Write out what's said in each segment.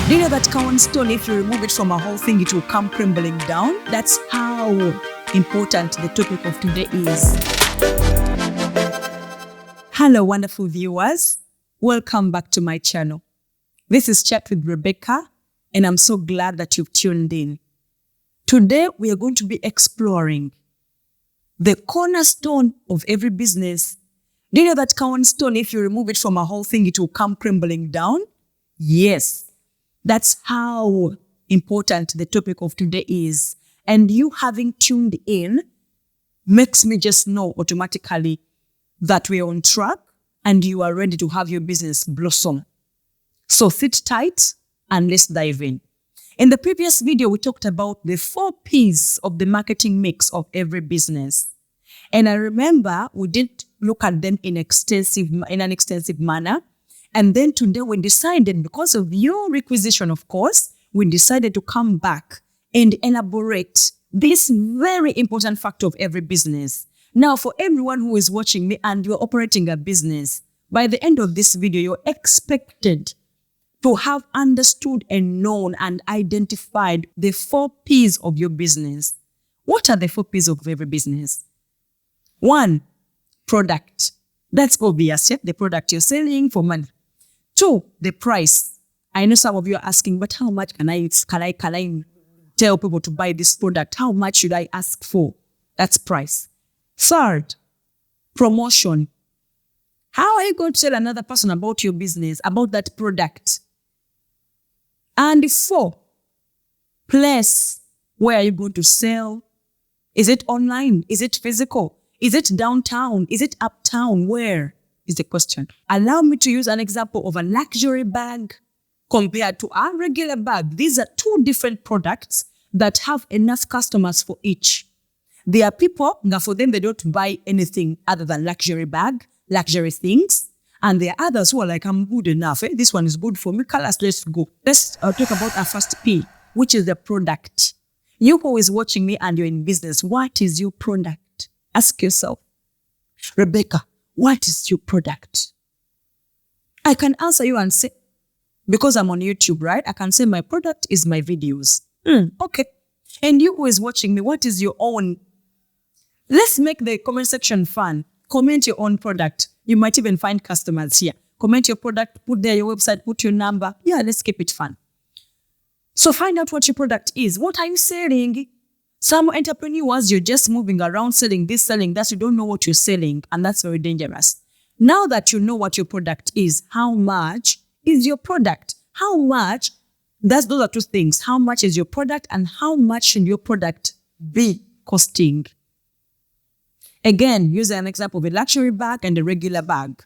Do you know that cornerstone, if you remove it from a whole thing, it will come crumbling down? That's how important the topic of today is. Hello, wonderful viewers. Welcome back to my channel. This is Chat with Rebecca, and I'm so glad that you've tuned in. Today, we are going to be exploring the cornerstone of every business. Do you know that cornerstone, if you remove it from a whole thing, it will come crumbling down? Yes. That's how important the topic of today is. And you having tuned in makes me just know automatically that we're on track and you are ready to have your business blossom. So sit tight and let's dive in. In the previous video, we talked about the 4 P's of the marketing mix of every business. And I remember we did look at them in an extensive manner. And then today we decided, because of your requisition, of course, we decided to come back and elaborate this very important factor of every business. Now, for everyone who is watching me and you're operating a business, by the end of this video, you're expected to have understood and known and identified the 4 P's of your business. What are the 4 P's of every business? 1, product. That's obvious, yeah? The product you're selling for money. 2, the price. I know some of you are asking, but how much can I tell people to buy this product? How much should I ask for? That's price. 3rd, promotion. How are you going to tell another person about your business, about that product? And 4, place. Where are you going to sell? Is it online? Is it physical? Is it downtown? Is it uptown? Where is the question? Allow me to use an example of a luxury bag compared to a regular bag. These are 2 different products that have enough customers for each. There are people, now for them, they don't buy anything other than luxury bag, luxury things. And there are others who are like, I'm good enough. This one is good for me. Let's go. Let's talk about our first P, which is the product. You who is watching me and you're in business, what is your product? Ask yourself, Rebecca, what is your product? I can answer you and say, because I'm on YouTube, right? I can say my product is my videos. Okay. And you who is watching me, what is your own? Let's make the comment section fun. Comment your own product. You might even find customers here. Comment your product, put there your website, put your number. Yeah, let's keep it fun. So find out what your product is. What are you selling? Some entrepreneurs, you're just moving around selling this, selling that. You don't know what you're selling, and that's very dangerous. Now that you know what your product is, how much is your product? How much? Those are 2 things. How much is your product and how much should your product be costing? Again, use an example of a luxury bag and a regular bag.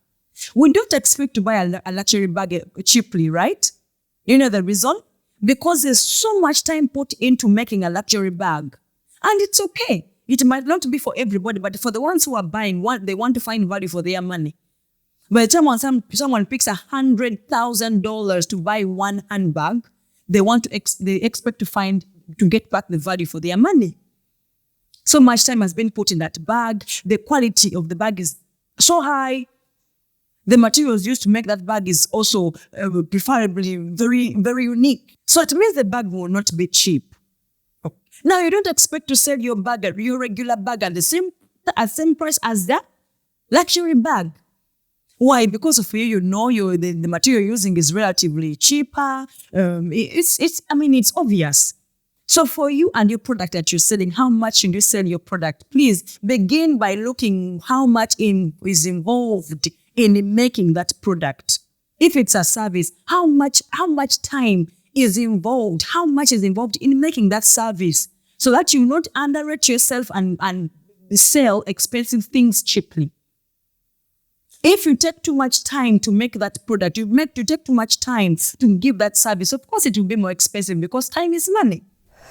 We don't expect to buy a luxury bag cheaply, right? You know the reason? Because there's so much time put into making a luxury bag. And it's okay. It might not be for everybody, but for the ones who are buying, they want to find value for their money. By the time someone picks $100,000 to buy one handbag, they expect to get back the value for their money. So much time has been put in that bag. The quality of the bag is so high. The materials used to make that bag is also preferably very, very unique. So it means the bag will not be cheap. Now, you don't expect to sell your regular bag at the same price as that luxury bag. Why? Because of you know the material you're using is relatively cheaper. It's obvious. So for you and your product that you're selling, how much should you sell your product? Please begin by looking how much is involved in making that product. If it's a service, how much time is involved? How much is involved in making that service? So that you not underrate yourself and sell expensive things cheaply. If you take too much time to make that product, you take too much time to give that service, of course it will be more expensive because time is money.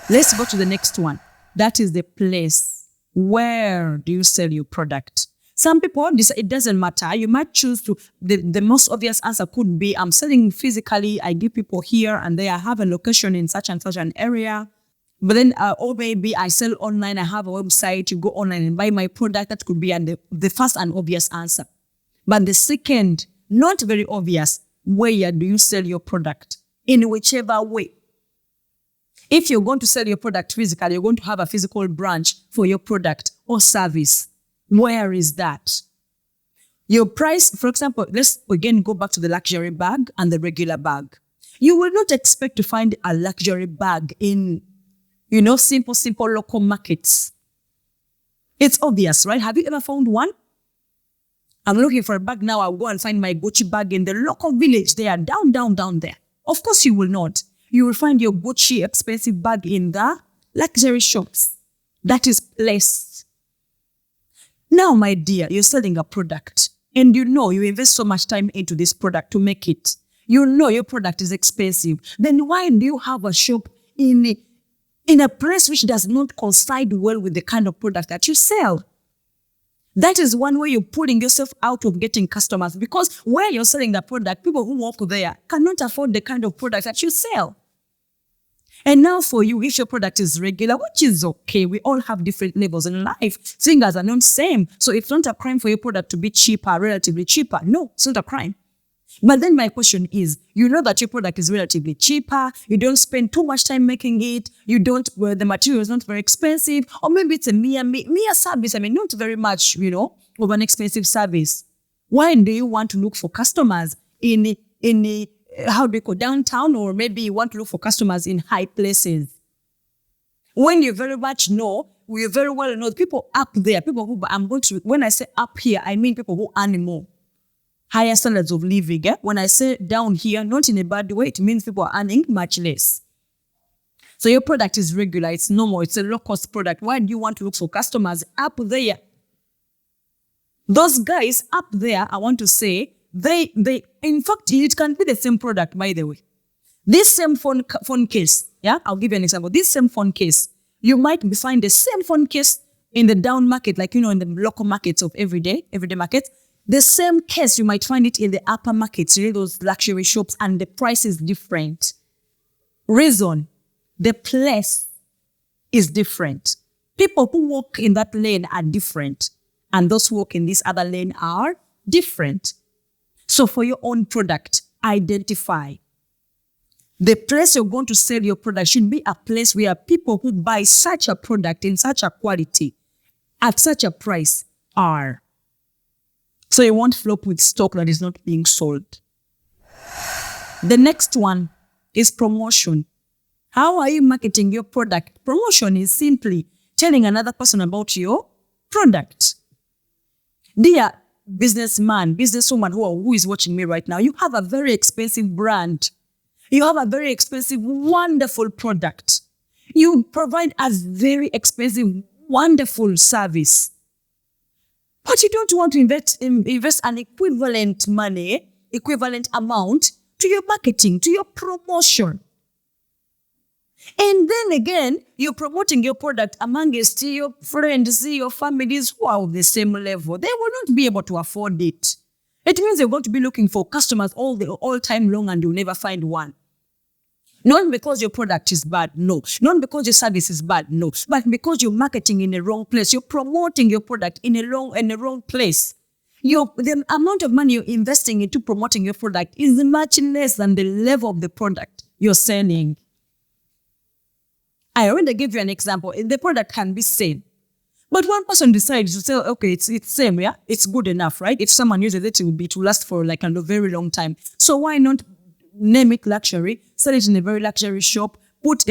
Let's go to the next one. That is the place. Where do you sell your product? Some people, it doesn't matter. You might choose to, the most obvious answer could be, I'm selling physically. I give people here and there. I have a location in such and such an area. But then, or maybe I sell online. I have a website. You go online and buy my product. That could be the first and obvious answer. But the second, not very obvious, where do you sell your product? in whichever way. If you're going to sell your product physically, you're going to have a physical branch for your product or service. Where is that? Your price, for example, let's again go back to the luxury bag and the regular bag. You will not expect to find a luxury bag in, simple local markets. It's obvious, right? Have you ever found one? I'm looking for a bag now. I'll go and find my Gucci bag in the local village there, down there. Of course you will not. You will find your Gucci expensive bag in the luxury shops. That is placed. Now, my dear, you're selling a product and you invest so much time into this product to make it. You know your product is expensive. Then why do you have a shop in a place which does not coincide well with the kind of product that you sell? That is one way you're pulling yourself out of getting customers, because where you're selling the product, people who work there cannot afford the kind of product that you sell. And now for you, if your product is regular, which is okay, we all have different levels in life. Fingers are not the same. So it's not a crime for your product to be cheaper, relatively cheaper. No, it's not a crime. But then my question is, you know that your product is relatively cheaper, you don't spend too much time making it, the material is not very expensive, or maybe it's a mere service, not very much, of an expensive service. Why do you want to look for customers in how do you call downtown, or maybe you want to look for customers in high places? When you very well know the people up there, when I say up here, I mean people who earn more. Higher standards of living. When I say down here, not in a bad way, it means people are earning much less. So your product is regular, it's normal, it's a low-cost product. Why do you want to look for customers up there? Those guys up there, I want to say, they in fact, it can be the same product, by the way. This same phone case, I'll give you an example. This same phone case, you might find the same phone case in the down market, like, in the local markets of everyday markets. The same case, you might find it in the upper markets, those luxury shops, and the price is different. Reason, the place is different. People who walk in that lane are different, and those who walk in this other lane are different. So for your own product, identify. The place you're going to sell your product should be a place where people who buy such a product in such a quality at such a price are. So you won't flop with stock that is not being sold. The next one is promotion. How are you marketing your product? Promotion is simply telling another person about your product. Dear businessman, businesswoman who is watching me right now, you have a very expensive brand. You have a very expensive, wonderful product. You provide a very expensive, wonderful service. But you don't want to invest an equivalent amount to your marketing, to your promotion. And then again, you're promoting your product amongst your friends, your families who are of the same level. They will not be able to afford it. It means you're going to be looking for customers all time long, and you'll never find one. Not because your product is bad, no. Not because your service is bad, no. But because you're marketing in the wrong place. You're promoting your product in the wrong place. The amount of money you're investing into promoting your product is much less than the level of the product you're selling. I already gave you an example. The product can be same. But one person decides to say, okay, it's same, it's good enough, right? If someone uses it, it will last for like a very long time. So why not name it luxury, sell it in a very luxury shop, put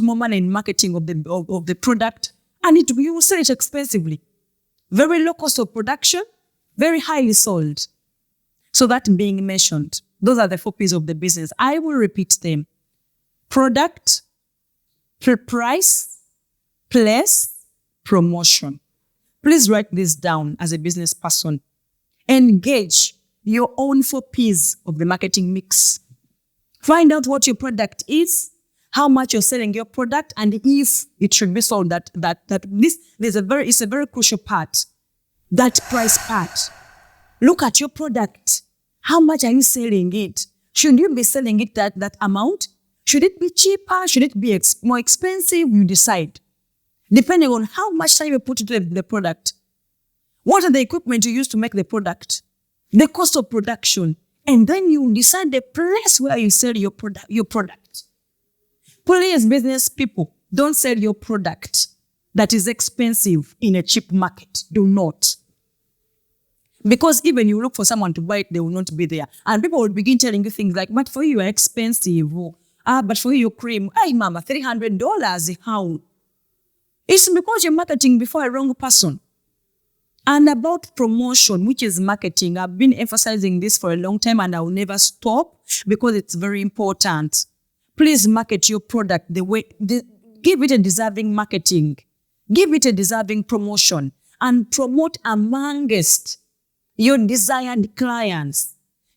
more money in marketing of the product, and you will sell it expensively. Very low cost of production, very highly sold. So that being mentioned, those are the 4 P's of the business. I will repeat them. Product, price, place, promotion. Please write this down as a business person. Engage your own 4 P's of the marketing mix. Find out what your product is, how much you're selling your product, and if it should be sold. It's a very crucial part. That price part. Look at your product. How much are you selling it? Should you be selling it that amount? Should it be cheaper? Should it be more expensive? You decide. Depending on how much time you put into the product. What are the equipment you use to make the product? The cost of production. And then you decide the place where you sell your product. Please, business people, don't sell your product that is expensive in a cheap market. Do not. Because even you look for someone to buy it, they will not be there. And people will begin telling you things like, but for you, you're expensive. But for you, your cream, hey, mama, $300. How? It's because you're marketing before a wrong person. And about promotion, which is marketing, I've been emphasizing this for a long time and I will never stop because it's very important. Please market your product give it a deserving marketing. Give it a deserving promotion and promote amongst your desired clients.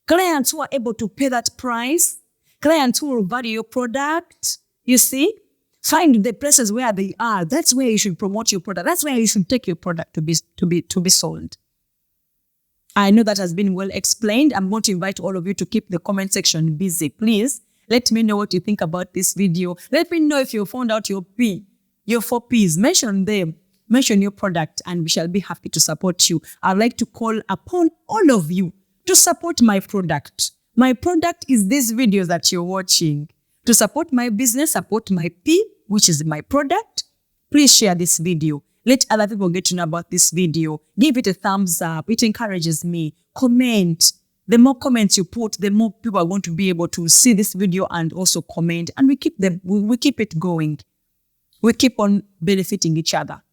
Clients who are able to pay that price. Clients who will value your product. You see? Find the places where they are. That's where you should promote your product. That's where you should take your product to be sold. I know that has been well explained. I'm going to invite all of you to keep the comment section busy. Please let me know what you think about this video. Let me know if you found out your 4 P's. Mention them. Mention your product and we shall be happy to support you. I'd like to call upon all of you to support my product. My product is these videos that you're watching. To support my business, support my P, which is my product, please share this video. Let other people get to know about this video. Give it a thumbs up. It encourages me. Comment. The more comments you put, the more people are going to be able to see this video and also comment. And we keep it going. We keep on benefiting each other.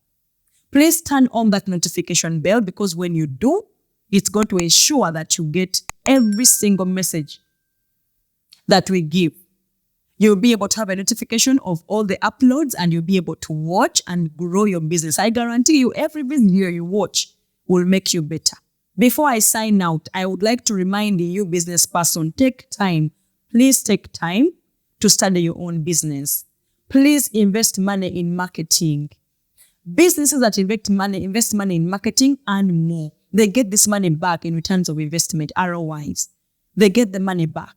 Please turn on that notification bell because when you do, it's going to ensure that you get every single message that we give. You'll be able to have a notification of all the uploads and you'll be able to watch and grow your business. I guarantee you every video you watch will make you better. Before I sign out, I would like to remind you, business person, take time. Please take time to study your own business. Please invest money in marketing. Businesses that invest money in marketing and more. They get this money back in returns of investment, ROIs. They get the money back.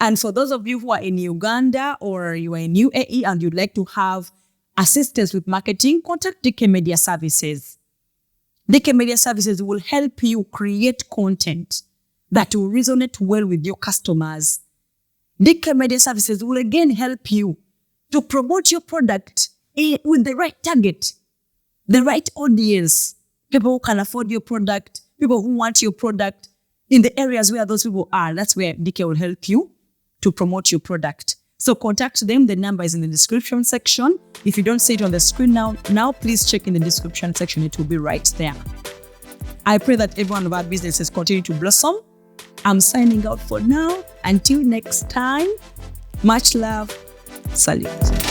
And for those of you who are in Uganda or you are in UAE and you'd like to have assistance with marketing, contact DK Media Services. DK Media Services will help you create content that will resonate well with your customers. DK Media Services will again help you to promote your product with the right target, the right audience, people who can afford your product, people who want your product in the areas where those people are. That's where DK will help you to promote your product. So contact them. The number is in the description section. If you don't see it on the screen now please check in the description section. It will be right there. I pray that every one of our businesses continue to blossom. I'm signing out for now. Until next time, much love. Salute.